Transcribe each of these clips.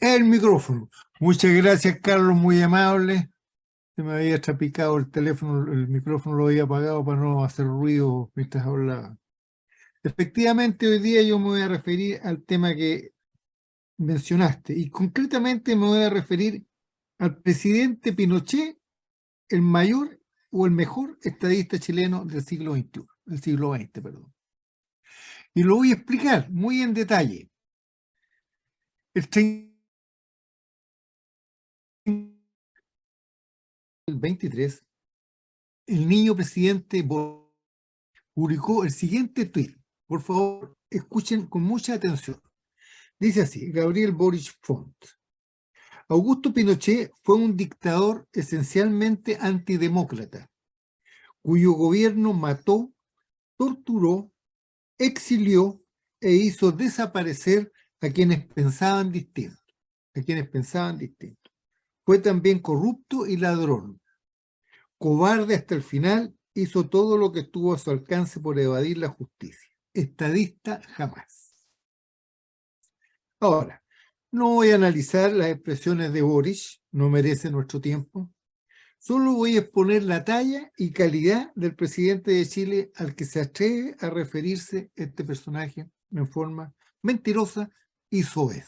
El micrófono. Muchas gracias, Carlos, muy amable. Se me había trapicado el teléfono, el micrófono lo había apagado para no hacer ruido mientras hablaba. Efectivamente, hoy día yo me voy a referir al tema que mencionaste y concretamente me voy a referir al presidente Pinochet, el mayor o el mejor estadista chileno del siglo XXI, del siglo XX, perdón. Y lo voy a explicar muy en detalle. El 23, el niño presidente publicó el siguiente tuit. Por favor, escuchen con mucha atención. Dice así, Gabriel Boric Font. Augusto Pinochet fue un dictador esencialmente antidemócrata, cuyo gobierno mató, torturó, exilió e hizo desaparecer a quienes pensaban distinto. Fue también corrupto y ladrón. Cobarde hasta el final, hizo todo lo que estuvo a su alcance por evadir la justicia. Estadista jamás. Ahora, no voy a analizar las expresiones de Boric, no merece nuestro tiempo. Solo voy a exponer la talla y calidad del presidente de Chile al que se atreve a referirse este personaje en forma mentirosa y soez.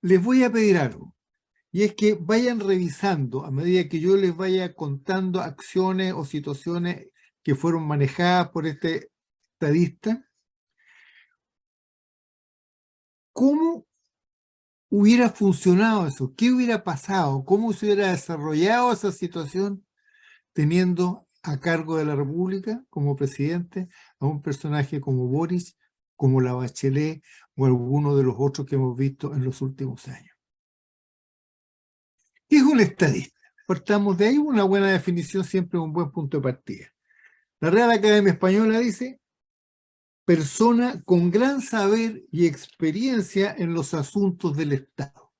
Les voy a pedir algo, y es que vayan revisando a medida que yo les vaya contando acciones o situaciones que fueron manejadas por este estadista, cómo hubiera funcionado eso, qué hubiera pasado, cómo se hubiera desarrollado esa situación teniendo a cargo de la República como presidente a un personaje como Boric, como la Bachelet o alguno de los otros que hemos visto en los últimos años. ¿Qué es un estadista? Partamos de ahí, una buena definición siempre es un buen punto de partida. La Real Academia Española dice: persona con gran saber y experiencia en los asuntos del Estado.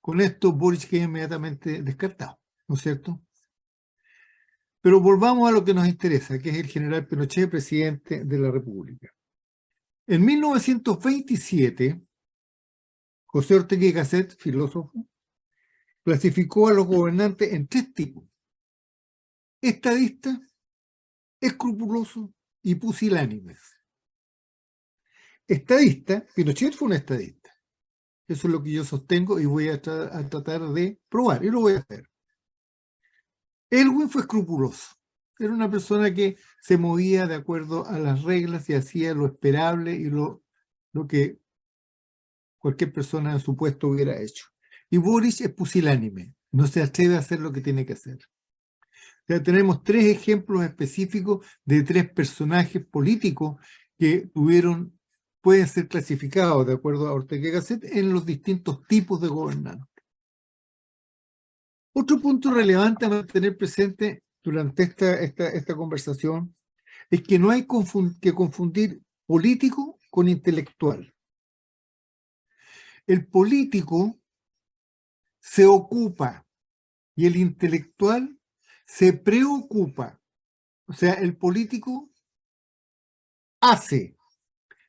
Con esto Boric queda inmediatamente descartado, ¿no es cierto? Pero volvamos a lo que nos interesa, que es el general Pinochet, presidente de la República. En 1927, José Ortega y Gasset, filósofo, clasificó a los gobernantes en tres tipos: estadistas, escrupulosos y pusilánimes. Estadista, Pinochet fue un estadista. Eso es lo que yo sostengo y voy a tratar de probar, y lo voy a hacer. Elwin fue escrupuloso. Era una persona que se movía de acuerdo a las reglas y hacía lo esperable y lo que cualquier persona en su puesto hubiera hecho. Y Boric es pusilánime, no se atreve a hacer lo que tiene que hacer. Ya tenemos tres ejemplos específicos de tres personajes políticos que pueden ser clasificados, de acuerdo a Ortega y Gasset, en los distintos tipos de gobernantes. Otro punto relevante a mantener presente durante esta conversación es que no hay que confundir político con intelectual. El político se ocupa y el intelectual se preocupa. O sea, el político hace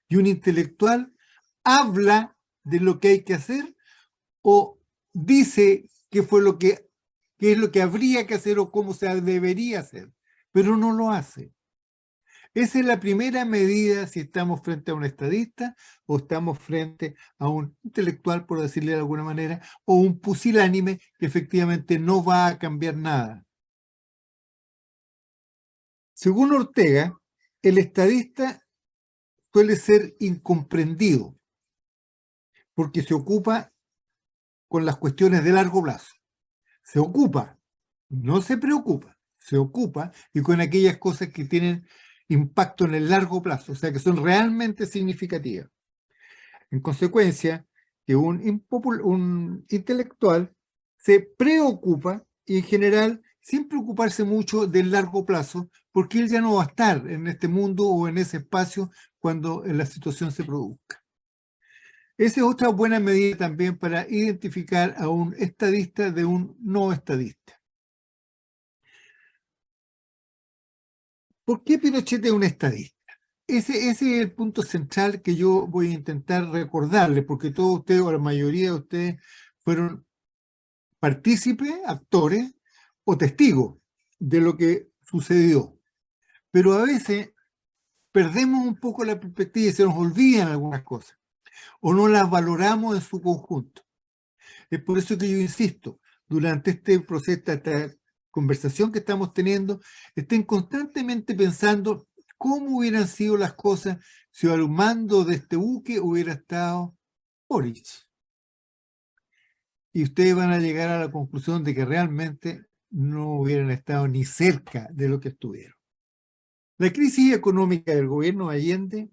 y un intelectual habla de lo que hay que hacer o dice qué es lo que habría que hacer o cómo se debería hacer, pero no lo hace. Esa es la primera medida si estamos frente a un estadista o estamos frente a un intelectual, por decirle de alguna manera, o un pusilánime que efectivamente no va a cambiar nada. Según Ortega, el estadista suele ser incomprendido porque se ocupa con las cuestiones de largo plazo. Se ocupa, no se preocupa, se ocupa y con aquellas cosas que tienen impacto en el largo plazo, o sea, que son realmente significativas. En consecuencia, que un intelectual se preocupa y en general sin preocuparse mucho del largo plazo, porque él ya no va a estar en este mundo o en ese espacio cuando la situación se produzca. Esa es otra buena medida también para identificar a un estadista de un no estadista. ¿Por qué Pinochet es un estadista? ese es el punto central que yo voy a intentar recordarles, porque todos ustedes, o la mayoría de ustedes, fueron partícipes, actores o testigos de lo que sucedió. Pero a veces perdemos un poco la perspectiva y se nos olvidan algunas cosas, o no las valoramos en su conjunto. Es por eso que yo insisto, durante este proceso, esta conversación que estamos teniendo, estén constantemente pensando cómo hubieran sido las cosas si al mando de este buque hubiera estado Boric. Y ustedes van a llegar a la conclusión de que realmente no hubieran estado ni cerca de lo que estuvieron. La crisis económica del gobierno de Allende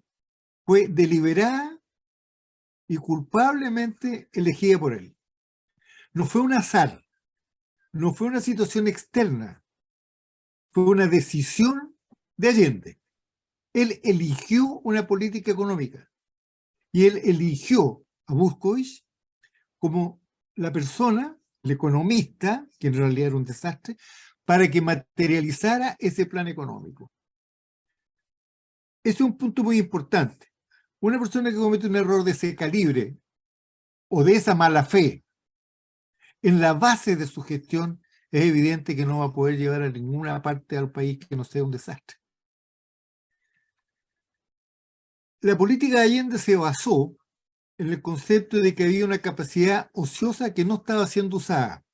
fue deliberada y culpablemente elegida por él. No fue un azar, no fue una situación externa, fue una decisión de Allende. Él eligió una política económica y él eligió a Buscovich como la persona, el economista, que en realidad era un desastre, para que materializara ese plan económico. Ese es un punto muy importante. Una persona que comete un error de ese calibre o de esa mala fe en la base de su gestión, es evidente que no va a poder llevar a ninguna parte del país que no sea un desastre. La política de Allende se basó en el concepto de que había una capacidad ociosa que no estaba siendo usada.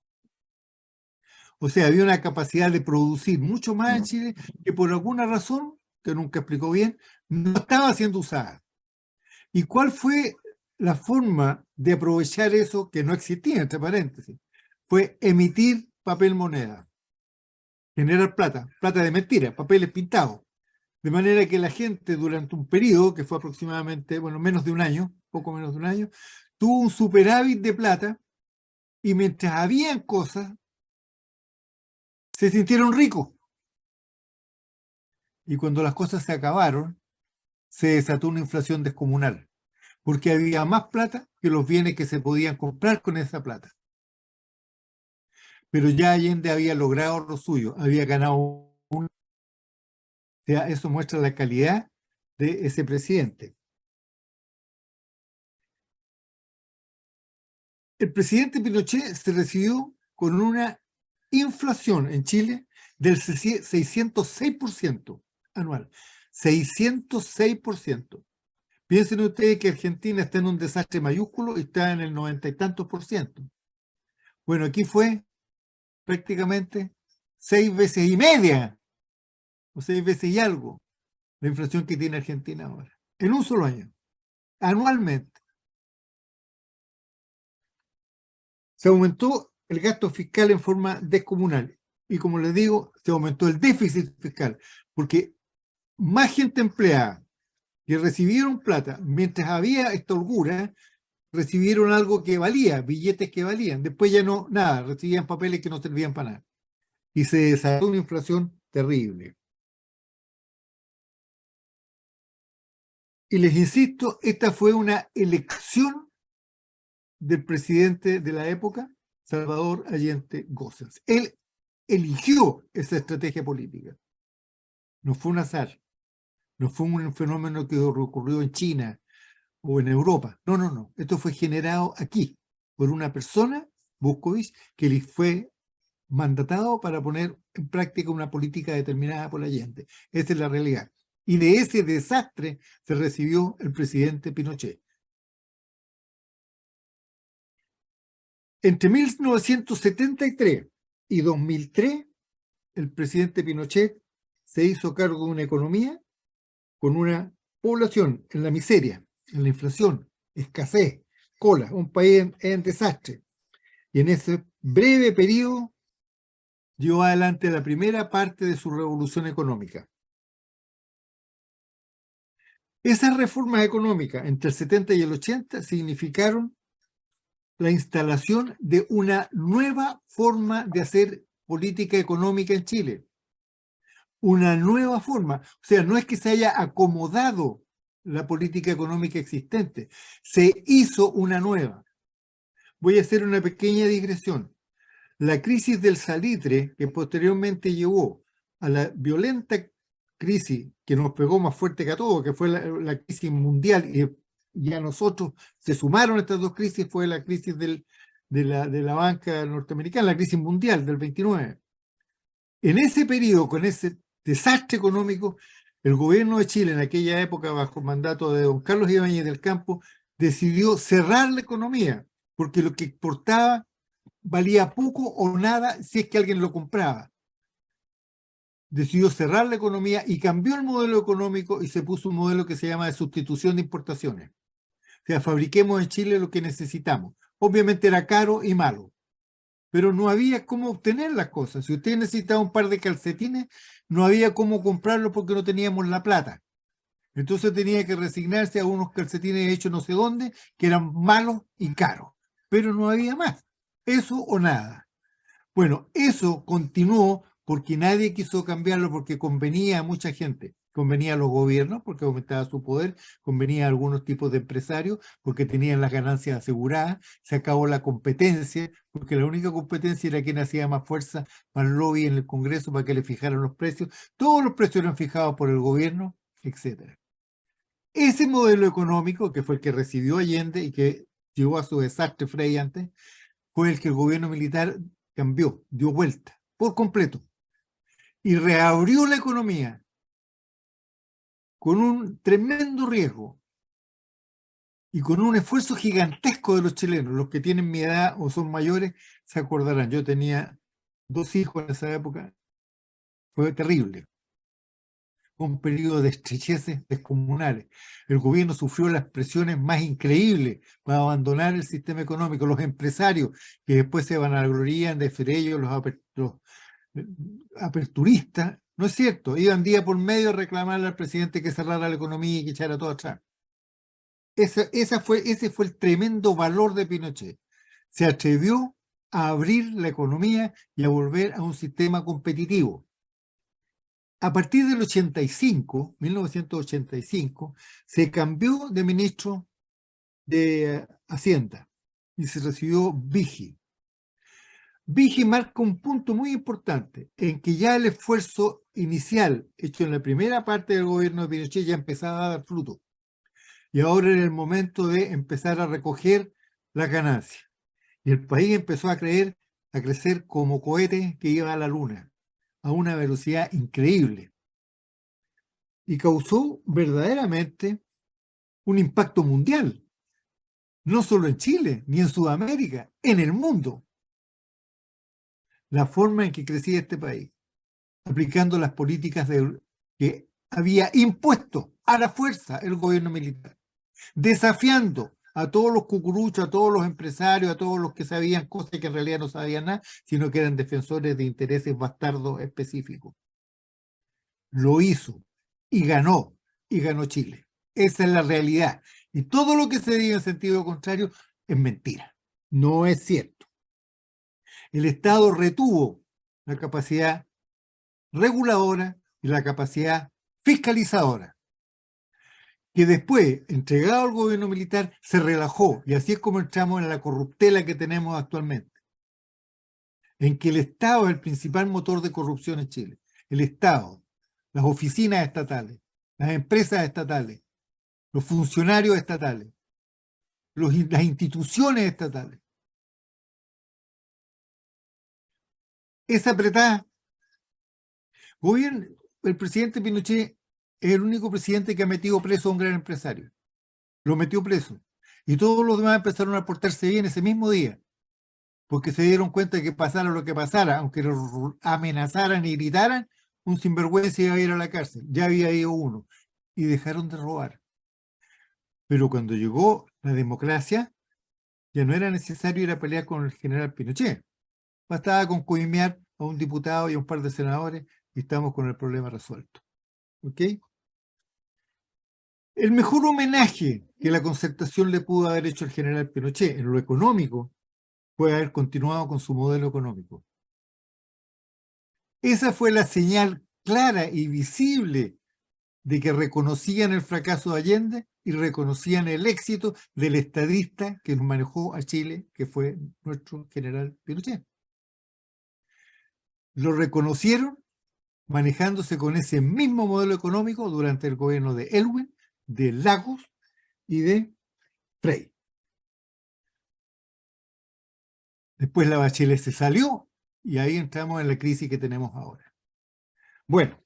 O sea, había una capacidad de producir mucho más en Chile que por alguna razón, que nunca explicó bien, no estaba siendo usada. ¿Y cuál fue la forma de aprovechar eso que no existía, entre paréntesis? Fue emitir papel moneda, generar plata, plata de mentira, papeles pintados. De manera que la gente durante un periodo, que fue aproximadamente, bueno, menos de un año, poco menos de un año, tuvo un superávit de plata y mientras habían cosas, se sintieron ricos. Y cuando las cosas se acabaron, se desató una inflación descomunal, porque había más plata que los bienes que se podían comprar con esa plata. Pero ya Allende había logrado lo suyo, había ganado un... O sea, eso muestra la calidad de ese presidente. El presidente Pinochet se recibió con una inflación en Chile del 606% anual. 606%. Piensen ustedes que Argentina está en un desastre mayúsculo y está en el 90 y tantos por ciento. Bueno, aquí fue prácticamente 6 veces y media, o 6 veces y algo, la inflación que tiene Argentina ahora, en un solo año, anualmente. Se aumentó el gasto fiscal en forma descomunal. Y como les digo, se aumentó el déficit fiscal, porque más gente empleada que recibieron plata, mientras había esta holgura, recibieron algo que valía, billetes que valían. Después ya no, nada, recibían papeles que no servían para nada. Y se desató una inflación terrible. Y les insisto, esta fue una elección del presidente de la época, Salvador Allende Gossens. Él eligió esa estrategia política. No fue un azar, no fue un fenómeno que ocurrió en China o en Europa. No, no, no. Esto fue generado aquí por una persona, Buscovich, que le fue mandatado para poner en práctica una política determinada por Allende. Esa es la realidad. Y de ese desastre se recibió el presidente Pinochet. Entre 1973 y 2003, el presidente Pinochet se hizo cargo de una economía con una población en la miseria, en la inflación, escasez, cola, un país en desastre. Y en ese breve periodo llevó adelante la primera parte de su revolución económica. Esas reformas económicas entre el 70 y el 80 significaron la instalación de una nueva forma de hacer política económica en Chile. Una nueva forma. O sea, no es que se haya acomodado la política económica existente, se hizo una nueva. Voy a hacer una pequeña digresión. La crisis del salitre, que posteriormente llevó a la violenta crisis que nos pegó más fuerte que a todos, que fue la crisis mundial, y a nosotros se sumaron estas dos crisis, fue la crisis de la banca norteamericana, la crisis mundial del 29. En ese periodo, con ese desastre económico, el gobierno de Chile en aquella época, bajo el mandato de don Carlos Ibáñez del Campo, decidió cerrar la economía, porque lo que exportaba valía poco o nada si es que alguien lo compraba. Decidió cerrar la economía y cambió el modelo económico y se puso un modelo que se llama de sustitución de importaciones. O sea, fabriquemos en Chile lo que necesitamos. Obviamente era caro y malo, pero no había cómo obtener las cosas. Si usted necesitaba un par de calcetines, no había cómo comprarlos porque no teníamos la plata. Entonces tenía que resignarse a unos calcetines hechos no sé dónde, que eran malos y caros, pero no había más. Eso o nada. Bueno, eso continuó porque nadie quiso cambiarlo porque convenía a mucha gente. Convenía a los gobiernos porque aumentaba su poder, convenía a algunos tipos de empresarios porque tenían las ganancias aseguradas, se acabó la competencia, porque la única competencia era quien hacía más fuerza, más lobby en el Congreso para que le fijaran los precios. Todos los precios eran fijados por el gobierno, etcétera. Ese modelo económico, que fue el que recibió Allende y que llegó a su desastre Frei antes, fue el que el gobierno militar cambió, dio vuelta por completo y reabrió la economía con un tremendo riesgo y con un esfuerzo gigantesco de los chilenos. Los que tienen mi edad o son mayores se acordarán. Yo tenía 2 hijos en esa época. Fue terrible. Un periodo de estrecheces descomunales. El gobierno sufrió las presiones más increíbles para abandonar el sistema económico. Los empresarios que después se vanaglorían de ser ellos los aperturistas, no es cierto, iban día por medio a reclamarle al presidente que cerrara la economía y que echara todo atrás. Ese fue el tremendo valor de Pinochet. Se atrevió a abrir la economía y a volver a un sistema competitivo. A partir del 85, 1985, se cambió de ministro de Hacienda y se recibió Vigi. Vigi marca un punto muy importante en que ya el esfuerzo inicial hecho en la primera parte del gobierno de Pinochet ya empezaba a dar fruto. Y ahora era el momento de empezar a recoger las ganancias. Y el país empezó a crecer como cohete que iba a la luna, a una velocidad increíble. Y causó verdaderamente un impacto mundial, no solo en Chile, ni en Sudamérica, en el mundo. La forma en que crecía este país, aplicando las políticas que había impuesto a la fuerza el gobierno militar, desafiando a todos los cucuruchos, a todos los empresarios, a todos los que sabían cosas que en realidad no sabían nada, sino que eran defensores de intereses bastardos específicos. Lo hizo y ganó Chile. Esa es la realidad. Y todo lo que se diga en sentido contrario es mentira. No es cierto. El Estado retuvo la capacidad reguladora y la capacidad fiscalizadora, que después, entregado al gobierno militar, se relajó. Y así es como entramos en la corruptela que tenemos actualmente, en que el Estado es el principal motor de corrupción en Chile. El Estado, las oficinas estatales, las empresas estatales, los funcionarios estatales, las instituciones estatales. Esa apretada. El presidente Pinochet es el único presidente que ha metido preso a un gran empresario. Lo metió preso. Y todos los demás empezaron a portarse bien ese mismo día, porque se dieron cuenta de que pasara lo que pasara, aunque lo amenazaran y gritaran, un sinvergüenza iba a ir a la cárcel. Ya había ido uno. Y dejaron de robar. Pero cuando llegó la democracia, ya no era necesario ir a pelear con el general Pinochet. Bastaba con coimear a un diputado y a un par de senadores y estamos con el problema resuelto. ¿Ok? El mejor homenaje que la Concertación le pudo haber hecho al general Pinochet en lo económico fue haber continuado con su modelo económico. Esa fue la señal clara y visible de que reconocían el fracaso de Allende y reconocían el éxito del estadista que nos manejó a Chile, que fue nuestro general Pinochet. Lo reconocieron manejándose con ese mismo modelo económico durante el gobierno de Elwin, de Lagos y de Frey. Después la Bachelet se salió y ahí entramos en la crisis que tenemos ahora. Bueno,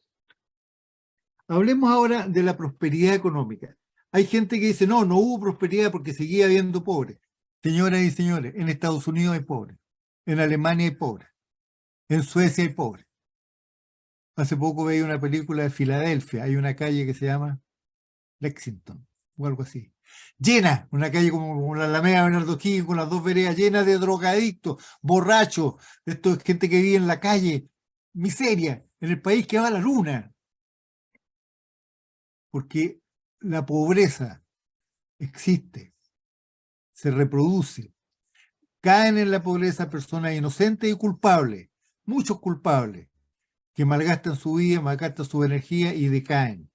hablemos ahora de la prosperidad económica. Hay gente que dice, no, no hubo prosperidad porque seguía habiendo pobres. Señoras y señores, en Estados Unidos hay pobres, en Alemania hay pobres, en Suecia hay pobres. Hace poco veía una película de Filadelfia, hay una calle que se llama Lexington o algo así. Llena, una calle como la Alameda Bernardo O'Higgins, con las dos veredas llenas de drogadictos, borrachos, esto es gente que vive en la calle, miseria, en el país que va a la luna. Porque la pobreza existe, se reproduce, caen en la pobreza personas inocentes y culpables, muchos culpables, que malgastan su vida, malgastan su energía y decaen.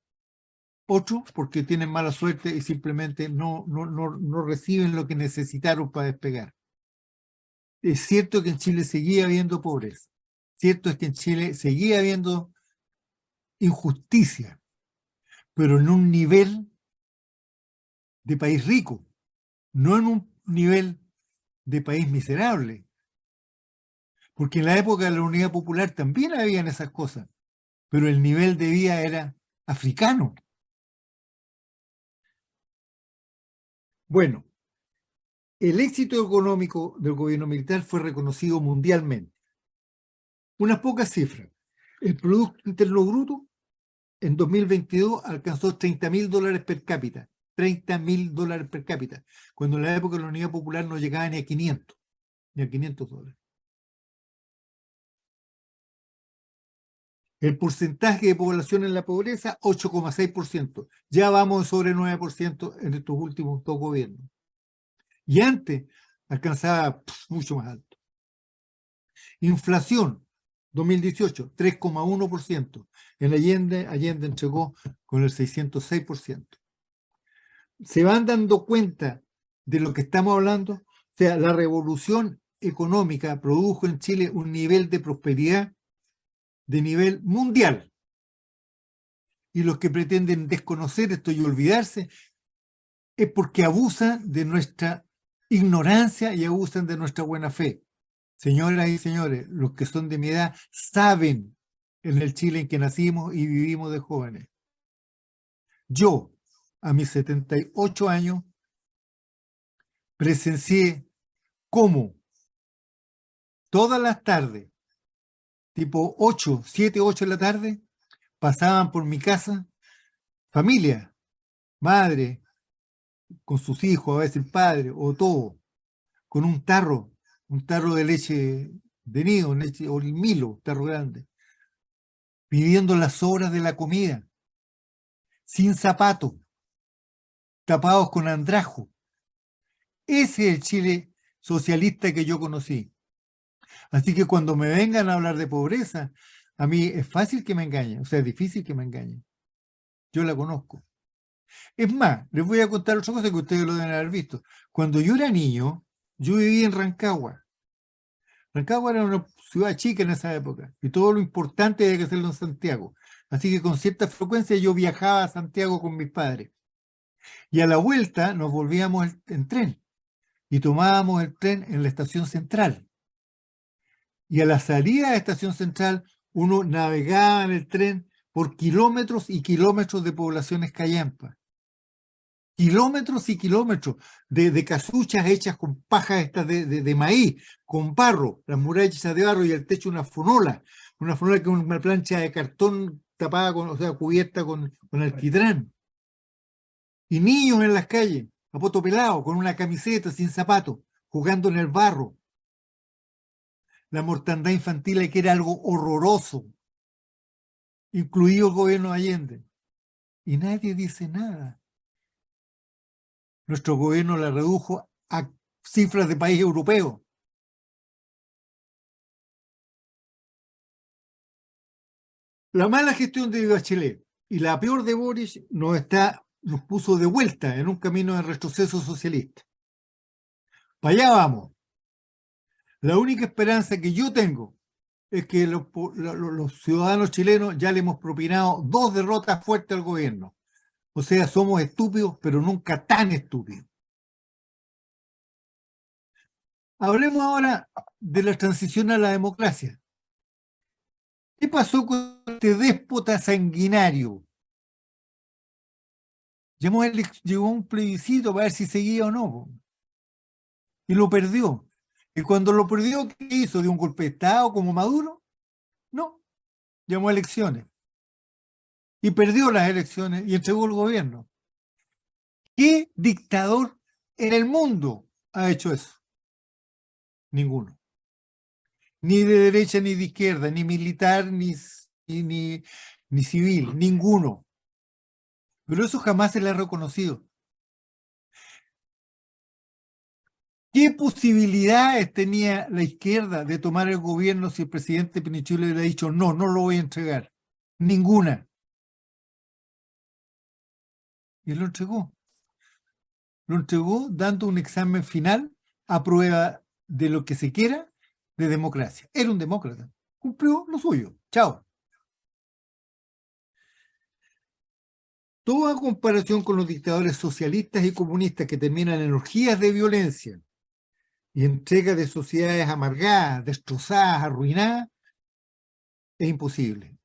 Otros porque tienen mala suerte y simplemente no reciben lo que necesitaron para despegar. Es cierto que en Chile seguía habiendo pobreza. Cierto es que en Chile seguía habiendo injusticia, pero en un nivel de país rico, no en un nivel de país miserable. Porque en la época de la Unidad Popular también habían esas cosas, pero el nivel de vida era africano. Bueno, el éxito económico del gobierno militar fue reconocido mundialmente. Unas pocas cifras. El Producto Interno Bruto en 2022 alcanzó $30.000 per cápita. $30.000 per cápita. Cuando en la época de la Unidad Popular no llegaba ni a 500, ni a $500. El porcentaje de población en la pobreza, 8,6%. Ya vamos sobre 9% en estos últimos dos gobiernos. Y antes alcanzaba mucho más alto. Inflación, 2018, 3,1%. En Allende entregó con el 606%. ¿Se van dando cuenta de lo que estamos hablando? O sea, la revolución económica produjo en Chile un nivel de prosperidad de nivel mundial. Y los que pretenden desconocer esto y olvidarse es porque abusan de nuestra ignorancia y abusan de nuestra buena fe. Señoras y señores, los que son de mi edad saben en el Chile en que nacimos y vivimos de jóvenes. Yo, a mis 78 años, presencié cómo todas las tardes, tipo 8, 7, 8 de la tarde, pasaban por mi casa familia, madre, con sus hijos, a veces el padre, o todo, con un tarro de leche de nido, leche, o el Milo, tarro grande, pidiendo las sobras de la comida, sin zapatos, tapados con andrajo. Ese es el Chile socialista que yo conocí. Así que cuando me vengan a hablar de pobreza, a mí es fácil que me engañen, o sea, es difícil que me engañen. Yo la conozco. Es más, les voy a contar otra cosa que ustedes lo deben haber visto. Cuando yo era niño, yo vivía en Rancagua. Rancagua era una ciudad chica en esa época y todo lo importante había que hacerlo en Santiago. Así que con cierta frecuencia yo viajaba a Santiago con mis padres. Y a la vuelta nos volvíamos en tren y tomábamos el tren en la estación central. Y a la salida de la estación central uno navegaba en el tren por kilómetros y kilómetros de poblaciones callampas. Kilómetros y kilómetros de casuchas hechas con paja estas de maíz, con barro, las murallas de barro y el techo una fonola que es una plancha de cartón tapada, o sea, cubierta con alquitrán. Y niños en las calles, a poto pelado, con una camiseta, sin zapatos, jugando en el barro. La mortandad infantil que era algo horroroso, incluido el gobierno de Allende. Y nadie dice nada. Nuestro gobierno la redujo a cifras de país europeo. La mala gestión de Bachelet y la peor de Boris nos puso de vuelta en un camino de retroceso socialista. Para allá vamos. La única esperanza que yo tengo es que los ciudadanos chilenos ya le hemos propinado 2 derrotas fuertes al gobierno. O sea, somos estúpidos, pero nunca tan estúpidos. Hablemos ahora de la transición a la democracia. ¿Qué pasó con este déspota sanguinario? Llegó a un plebiscito para ver si seguía o no, y lo perdió. Y cuando lo perdió, ¿qué hizo? ¿De un golpe de Estado como Maduro? No, llamó a elecciones. Y perdió las elecciones y entregó el gobierno. ¿Qué dictador en el mundo ha hecho eso? Ninguno. Ni de derecha ni de izquierda, ni militar, ni civil, ninguno. Pero eso jamás se le ha reconocido. ¿Qué posibilidades tenía la izquierda de tomar el gobierno si el presidente Pinochet le hubiera dicho no, no lo voy a entregar? Ninguna. Y él lo entregó. Lo entregó dando un examen final a prueba de lo que se quiera de democracia. Era un demócrata. Cumplió lo suyo. Chao. Toda comparación con los dictadores socialistas y comunistas que terminan en orgías de violencia y entrega de sociedades amargadas, destrozadas, arruinadas, es imposible.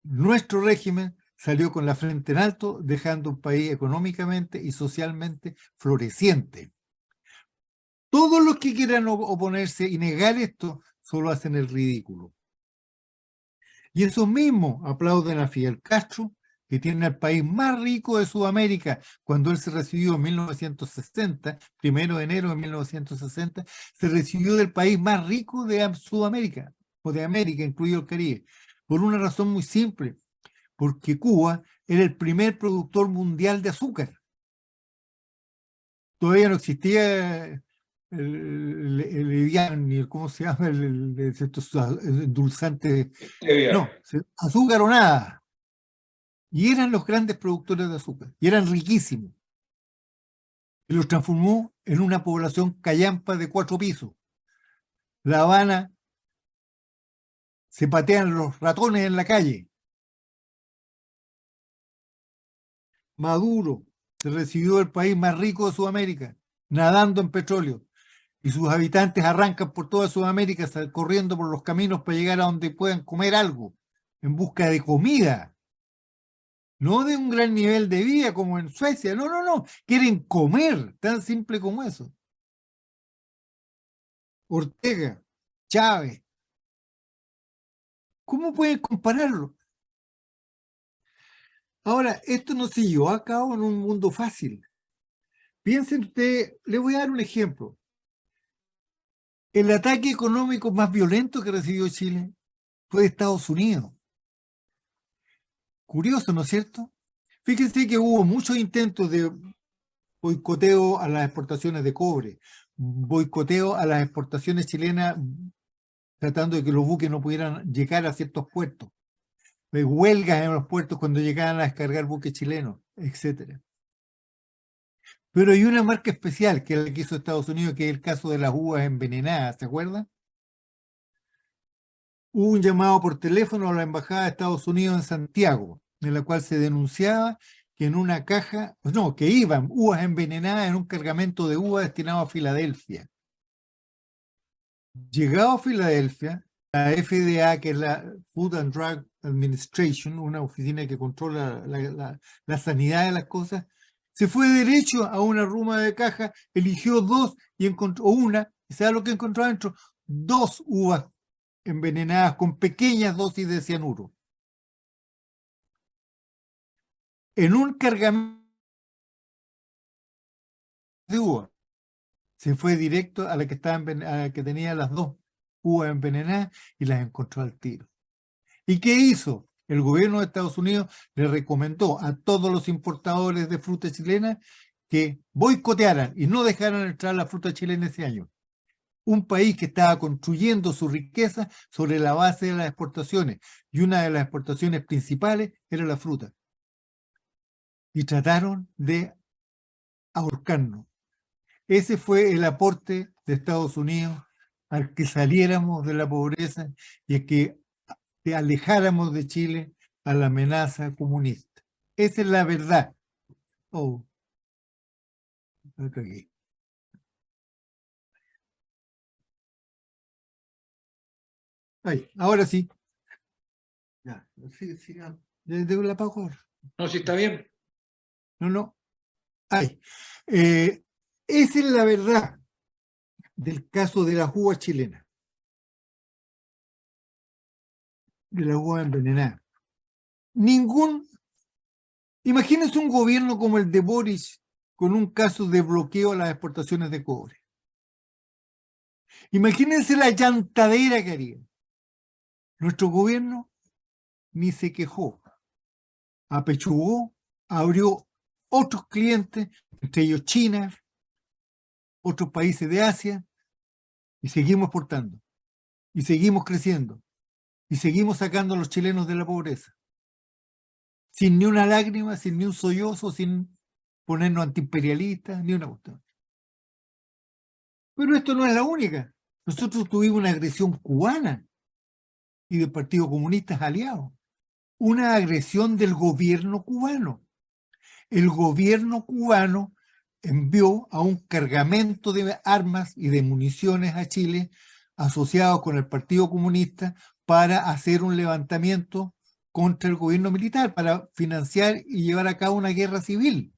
Nuestro régimen salió con la frente en alto, dejando un país económicamente y socialmente floreciente. Todos los que quieran oponerse y negar esto solo hacen el ridículo. Y esos mismos aplauden a Fidel Castro, que tiene el país más rico de Sudamérica. Cuando él se recibió en 1960, 1 de enero de 1960, se recibió del país más rico de Sudamérica, o de América, incluido el Caribe, por una razón muy simple, porque Cuba era el primer productor mundial de azúcar. Todavía no existía el Evian, ni ¿cómo se llama? Estos endulzantes. No, azúcar o nada. Y eran los grandes productores de azúcar, y eran riquísimos. Y los transformó en una población callampa de 4 pisos. La Habana se patean los ratones en la calle. Maduro se recibió el país más rico de Sudamérica, nadando en petróleo. Y sus habitantes arrancan por toda Sudamérica corriendo por los caminos para llegar a donde puedan comer algo, en busca de comida. No de un gran nivel de vida como en Suecia, no, no, no, quieren comer, tan simple como eso. Ortega, Chávez, ¿cómo pueden compararlo? Ahora, esto no se llevó a cabo en un mundo fácil. Piensen ustedes, les voy a dar un ejemplo. El ataque económico más violento que recibió Chile fue de Estados Unidos. Curioso, ¿no es cierto? Fíjense que hubo muchos intentos de boicoteo a las exportaciones de cobre, boicoteo a las exportaciones chilenas, tratando de que los buques no pudieran llegar a ciertos puertos, huelgas en los puertos cuando llegaban a descargar buques chilenos, etcétera. Pero hay una marca especial que es la que hizo Estados Unidos, que es el caso de las uvas envenenadas, ¿se acuerdan? Hubo un llamado por teléfono a la Embajada de Estados Unidos en Santiago, en la cual se denunciaba que en una caja, pues no, que iban uvas envenenadas en un cargamento de uvas destinado a Filadelfia. Llegado a Filadelfia, la FDA, que es la Food and Drug Administration, una oficina que controla la sanidad de las cosas, se fue derecho a una ruma de caja, eligió 2 y encontró una, ¿y sabe lo que encontró adentro? 2 uvas envenenadas con pequeñas dosis de cianuro. En un cargamento de uva, se fue directo a la que, a la que tenía las 2 uvas envenenadas y las encontró al tiro. ¿Y qué hizo? El gobierno de Estados Unidos le recomendó a todos los importadores de fruta chilena que boicotearan y no dejaran entrar la fruta chilena ese año. Un país que estaba construyendo su riqueza sobre la base de las exportaciones, y una de las exportaciones principales era la fruta. Y trataron de ahorcarnos. Ese fue el aporte de Estados Unidos al que saliéramos de la pobreza y a que te alejáramos de Chile a la amenaza comunista. Esa es la verdad. Oh, me cagué. Ay, ahora sí. Ya, sí, sí, ya. Ya tengo la pausa. No, si está bien. No, no. Ay. Esa es la verdad del caso de la uva chilena, de la uva envenenada. Imagínense un gobierno como el de Boris con un caso de bloqueo a las exportaciones de cobre. Imagínense la llantadera que haría. Nuestro gobierno ni se quejó, apechugó, abrió otros clientes, entre ellos China, otros países de Asia, y seguimos exportando, y seguimos creciendo, y seguimos sacando a los chilenos de la pobreza, sin ni una lágrima, sin ni un sollozo, sin ponernos antiimperialistas, ni una cuestión. Pero esto no es la única. Nosotros tuvimos una agresión cubana y del Partido Comunista aliado, una agresión del gobierno cubano. El gobierno cubano envió a un cargamento de armas y de municiones a Chile asociado con el Partido Comunista para hacer un levantamiento contra el gobierno militar, para financiar y llevar a cabo una guerra civil.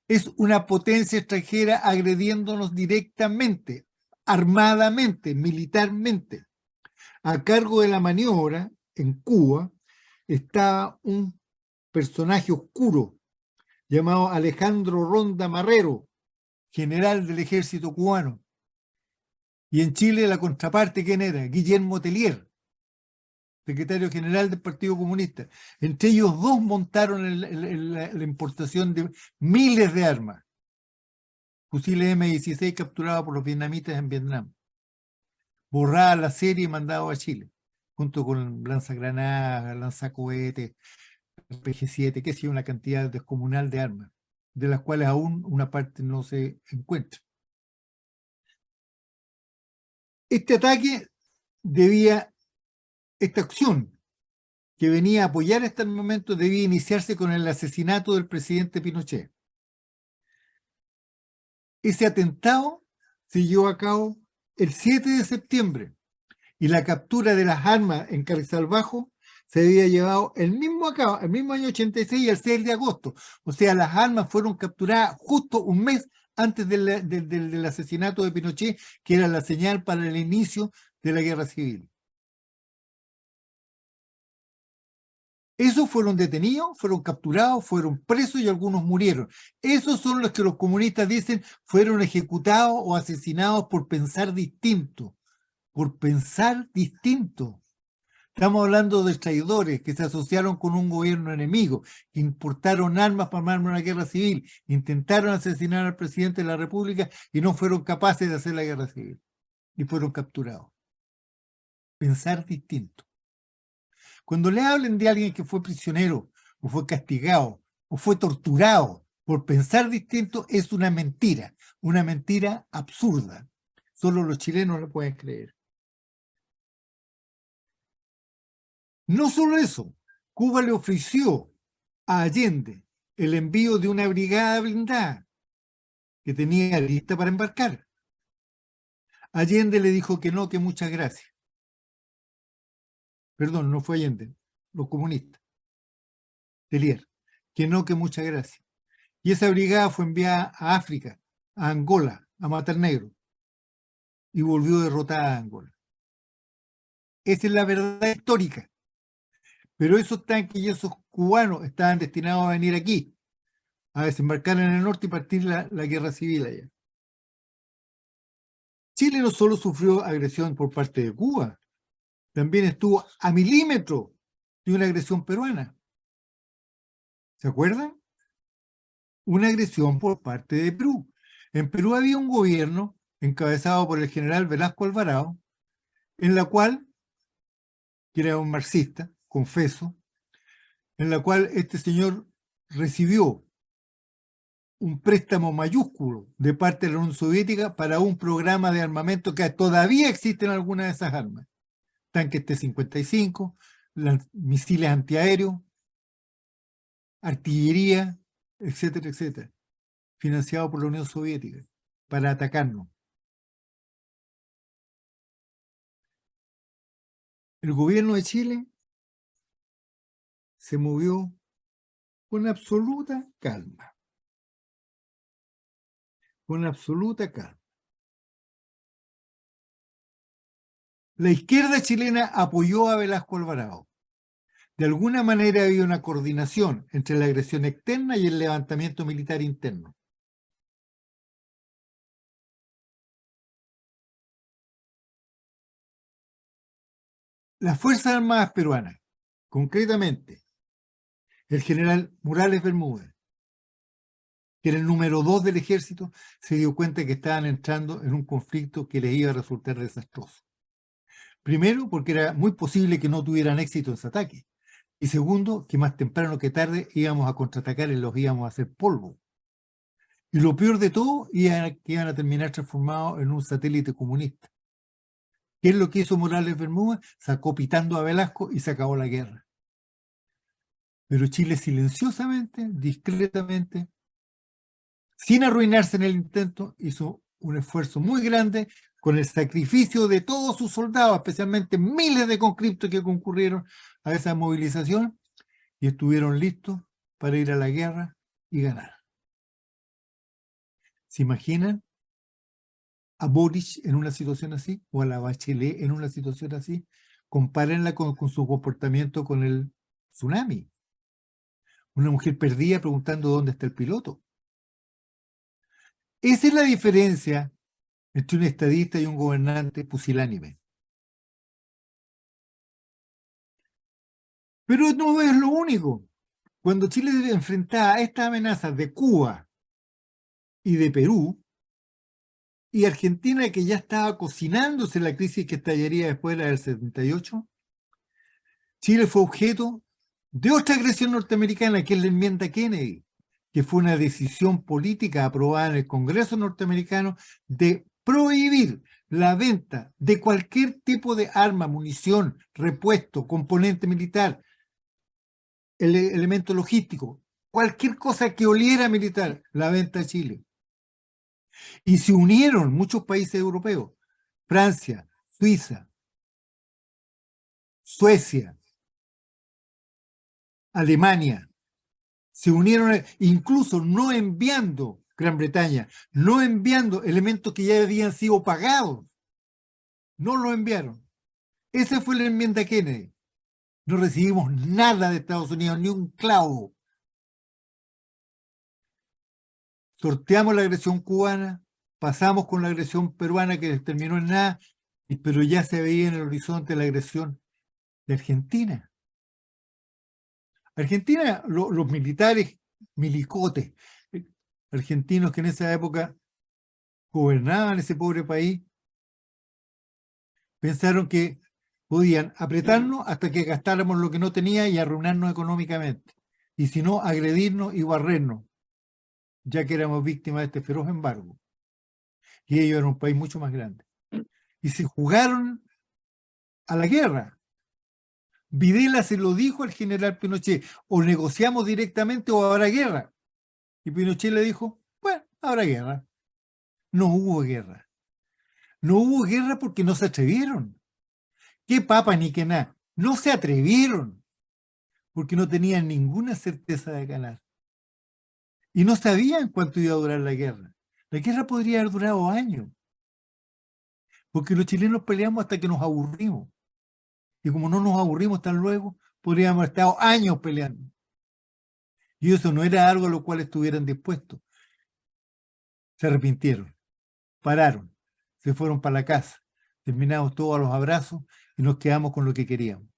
Es una potencia extranjera agrediéndonos directamente, armadamente, militarmente. A cargo de la maniobra en Cuba estaba un personaje oscuro llamado Alejandro Ronda Marrero, general del ejército cubano. Y en Chile la contraparte, ¿quién era? Guillermo Tellier, secretario general del Partido Comunista. Entre ellos dos montaron la importación de miles de armas. Fusiles M16 capturados por los vietnamitas en Vietnam. Borrada la serie y mandado a Chile, junto con lanzagranadas, lanzacohetes, PG-7, que es una cantidad descomunal de armas, de las cuales aún una parte no se encuentra. Este ataque esta acción que venía a apoyar hasta el momento debía iniciarse con el asesinato del presidente Pinochet. Ese atentado se llevó a cabo el 7 de septiembre y la captura de las armas en Carrizal Bajo se había llevado el mismo año 86, el 6 de agosto. O sea, las armas fueron capturadas justo un mes antes del asesinato de Pinochet, que era la señal para el inicio de la guerra civil. Esos fueron detenidos, fueron capturados, fueron presos y algunos murieron. Esos son los que los comunistas dicen fueron ejecutados o asesinados por pensar distinto. Por pensar distinto. Estamos hablando de traidores que se asociaron con un gobierno enemigo, que importaron armas para armar una guerra civil, intentaron asesinar al presidente de la República y no fueron capaces de hacer la guerra civil. Y fueron capturados. Pensar distinto. Cuando le hablen de alguien que fue prisionero, o fue castigado, o fue torturado por pensar distinto, es una mentira absurda. Solo los chilenos lo pueden creer. No solo eso, Cuba le ofreció a Allende el envío de una brigada blindada que tenía lista para embarcar. Allende le dijo que no, que muchas gracias. Perdón, no fue Allende, los comunistas. Tellier, que no, que muchas gracias. Y esa brigada fue enviada a África, a Angola, a matar negros. Y volvió derrotada a Angola. Esa es la verdad histórica. Pero esos tanques y esos cubanos estaban destinados a venir aquí, a desembarcar en el norte y partir la guerra civil allá. Chile no solo sufrió agresión por parte de Cuba, también estuvo a milímetros de una agresión peruana. ¿Se acuerdan? Una agresión por parte de Perú. En Perú había un gobierno encabezado por el general Velasco Alvarado, en la cual, que era un marxista, confeso, en la cual este señor recibió un préstamo mayúsculo de parte de la Unión Soviética para un programa de armamento que todavía existen algunas de esas armas. Tanques T-55, misiles antiaéreos, artillería, etcétera, etcétera, financiado por la Unión Soviética para atacarnos. El gobierno de Chile se movió con absoluta calma. Con absoluta calma. La izquierda chilena apoyó a Velasco Alvarado. De alguna manera había una coordinación entre la agresión externa y el levantamiento militar interno. Las Fuerzas Armadas peruanas, concretamente el general Morales Bermúdez, que era el número 2 del ejército, se dio cuenta que estaban entrando en un conflicto que les iba a resultar desastroso. Primero, porque era muy posible que no tuvieran éxito en ese ataque. Y segundo, que más temprano que tarde íbamos a contraatacar y los íbamos a hacer polvo. Y lo peor de todo, que iban a terminar transformados en un satélite comunista. ¿Qué es lo que hizo Morales Bermúdez? Sacó pitando a Velasco y se acabó la guerra. Pero Chile silenciosamente, discretamente, sin arruinarse en el intento, hizo un esfuerzo muy grande con el sacrificio de todos sus soldados, especialmente miles de conscriptos que concurrieron a esa movilización y estuvieron listos para ir a la guerra y ganar. ¿Se imaginan a Boric en una situación así o a la Bachelet en una situación así? Compárenla con su comportamiento con el tsunami. Una mujer perdida preguntando dónde está el piloto. Esa es la diferencia entre un estadista y un gobernante pusilánime. Pero no es lo único. Cuando Chile enfrentaba estas amenazas de Cuba y de Perú, y Argentina, que ya estaba cocinándose la crisis que estallaría después de la del 78, Chile fue objeto de otra agresión norteamericana, que es la enmienda Kennedy, que fue una decisión política aprobada en el Congreso norteamericano de prohibir la venta de cualquier tipo de arma, munición, repuesto, componente militar, elemento logístico, cualquier cosa que oliera militar, la venta a Chile. Y se unieron muchos países europeos, Francia, Suiza, Suecia, Alemania, se unieron, incluso no enviando Gran Bretaña, no enviando elementos que ya habían sido pagados, no lo enviaron. Esa fue la enmienda Kennedy. No recibimos nada de Estados Unidos, ni un clavo. Sorteamos la agresión cubana, pasamos con la agresión peruana que terminó en nada, pero ya se veía en el horizonte la agresión de Argentina. Argentina, los militares, milicotes, argentinos que en esa época gobernaban ese pobre país, pensaron que podían apretarnos hasta que gastáramos lo que no tenía y arruinarnos económicamente. Y si no, agredirnos y barrernos, ya que éramos víctimas de este feroz embargo. Y ellos eran un país mucho más grande. Y se jugaron a la guerra. Videla se lo dijo al general Pinochet: o negociamos directamente o habrá guerra. Y Pinochet le dijo: bueno, habrá guerra. No hubo guerra. No hubo guerra porque no se atrevieron. ¿Qué papa ni qué nada? No se atrevieron porque no tenían ninguna certeza de ganar. Y no sabían cuánto iba a durar la guerra. La guerra podría haber durado años, porque los chilenos peleamos hasta que nos aburrimos. Y como no nos aburrimos tan luego, podríamos haber estado años peleando. Y eso no era algo a lo cual estuvieran dispuestos. Se arrepintieron, pararon, se fueron para la casa, terminamos todos a los abrazos y nos quedamos con lo que queríamos.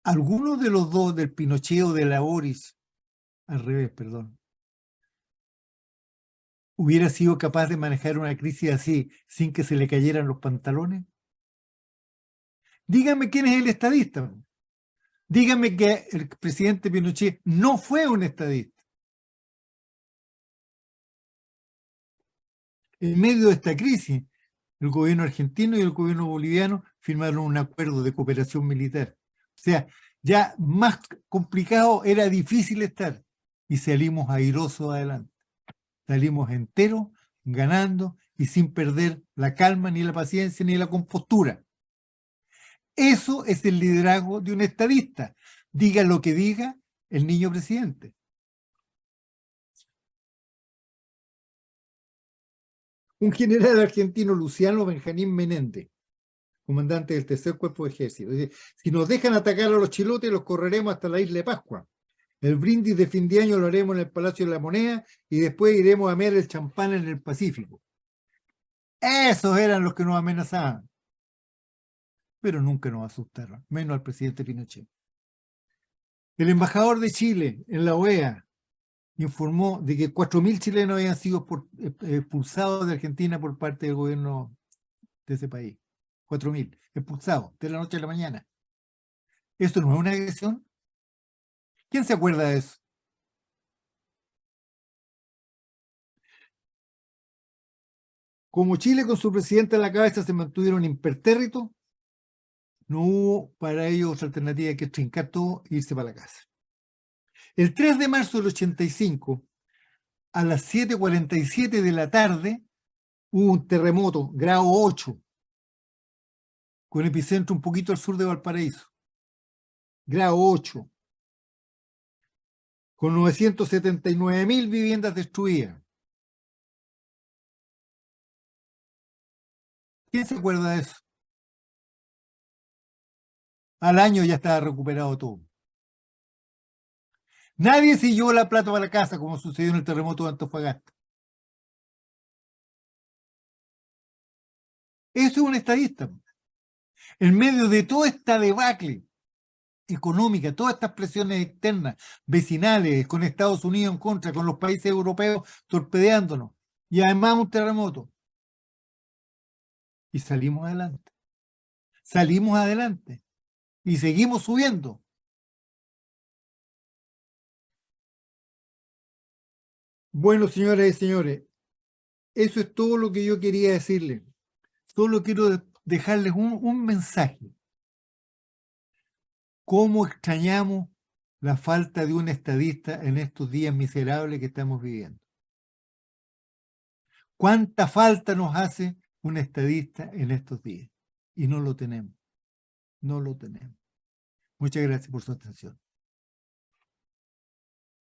Algunos de los dos, del Pinochet o de la Boris, al revés, perdón, hubiera sido capaz de manejar una crisis así sin que se le cayeran los pantalones. Dígame quién es el estadista. Dígame que el presidente Pinochet no fue un estadista. En medio de esta crisis, el gobierno argentino y el gobierno boliviano firmaron un acuerdo de cooperación militar. O sea, ya más complicado, era difícil estar. Y salimos airosos adelante. Salimos enteros, ganando y sin perder la calma, ni la paciencia, ni la compostura. Eso es el liderazgo de un estadista. Diga lo que diga el niño presidente. Un general argentino, Luciano Benjamín Menéndez, comandante del tercer cuerpo de ejército, dice: si nos dejan atacar a los chilotes, los correremos hasta la isla de Pascua. El brindis de fin de año lo haremos en el Palacio de la Moneda y después iremos a mear el champán en el Pacífico. Esos eran los que nos amenazaban. Pero nunca nos asustaron, menos al presidente Pinochet. El embajador de Chile en la OEA informó de que 4.000 chilenos habían sido expulsados de Argentina por parte del gobierno de ese país. 4.000 expulsados de la noche a la mañana. ¿Esto no es una agresión? ¿Quién se acuerda de eso? Como Chile con su presidente a la cabeza se mantuvieron impertérritos, no hubo para ellos otra alternativa que trincar todo e irse para la casa. El 3 de marzo del 85, a las 7:47 de la tarde, hubo un terremoto, grado 8, con epicentro un poquito al sur de Valparaíso. Grado 8, con 979.000 viviendas destruidas. ¿Quién se acuerda de eso? Al año ya estaba recuperado todo. Nadie se llevó la plata para la casa, como sucedió en el terremoto de Antofagasta. Eso es un estadista. En medio de toda esta debacle económica, todas estas presiones externas, vecinales, con Estados Unidos en contra, con los países europeos torpedeándonos, y además un terremoto. Y salimos adelante. Salimos adelante. Y seguimos subiendo. Bueno, señoras y señores, eso es todo lo que yo quería decirles. Solo quiero dejarles un mensaje. ¿Cómo extrañamos la falta de un estadista en estos días miserables que estamos viviendo? ¿Cuánta falta nos hace un estadista en estos días? Y no lo tenemos. No lo tenemos. Muchas gracias por su atención.